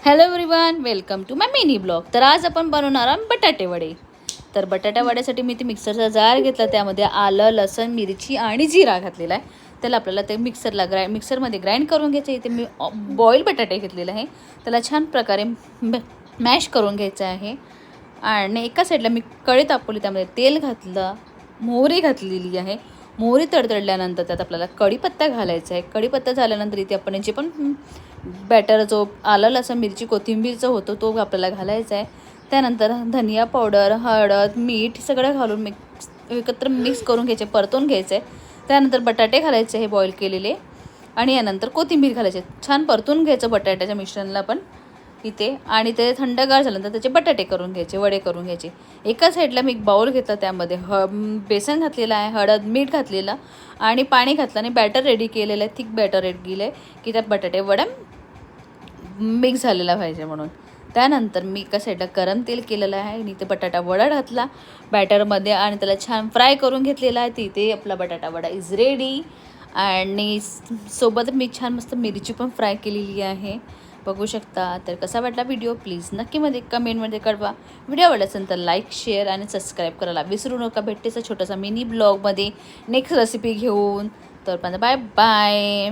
Hello everyone, welcome to my mini blog. तर आज आपण बनवणार आहोत बटाटे वडे. तर बटाटा वड्यासाठी मी ते मिक्सरचा जार घेतला, त्यामध्ये आलं, लसूण, मिरची आणि जिरा घातलेला आहे. त्याला आपल्याला ते मिक्सरमध्ये ग्राइंड करून घ्यायचं. इथे मी बॉईल बटाटे घेतलेले आहे, त्याला छान प्रकारे मॅश करून घ्यायचं आहे. आणि एका साईडला मी कढई तापवली, त्यामध्ये तेल घातलं, मोहरी घातलेली आहे. मोहरी तडतडल्यानंतर त्यात आपल्याला कढीपत्ता घालायचा आहे. कढीपत्ता झाल्यानंतर इथे आपण जे पण बॅटर जो आलं, लसूण, मिरची, कोथिंबीरचं होतं तो आपल्याला घालायचा आहे. त्यानंतर धनिया पावडर, हळद, मीठ सगळं घालून एकत्र मिक्स करून घ्यायचे, परतून घ्यायचं आहे. त्यानंतर बटाटे घालायचे हे बॉईल केलेले, आणि यानंतर कोथिंबीर घालायचे. छान परतून घ्यायचं बटाट्याच्या मिश्रणला पण इथे. आणि ते थंडगार झाल्यानंतर त्याचे बटाटे करून घ्यायचे, वडे करून घ्यायचे. एका साईडला मी एक बाउल घेतला, त्यामध्ये बेसन घातलेलं आहे, हळद, मीठ घातलेलं आणि पाणी घातलं आणि बॅटर रेडी केलेलं आहे. थिक बॅटर रेडी केलं आहे की त्यात बटाटे वडा मिक्स झालेला पाहिजे म्हणून. त्यानंतर मी एका साईडला गरम तेल केलेलं आहे आणि इथे बटाटा वडा घातला बॅटरमध्ये आणि त्याला छान फ्राय करून घेतलेला आहे. तिथे आपला बटाटा वडा इज रेडी. आणि सोबत मी छान मस्त मिरची पण फ्राय केलेली आहे, बघू शकता. तर कसा वाटला व्हिडिओ प्लीज नक्की कमेंटमध्ये कळवा. व्हिडिओ आवडला असेल तर लाईक, शेअर आणि सबस्क्राईब करायला विसरू नका. भेटतेचा छोटासा मिनी ब्लॉगमध्ये नेक्स्ट रेसिपी घेऊन. तर बाय बाय.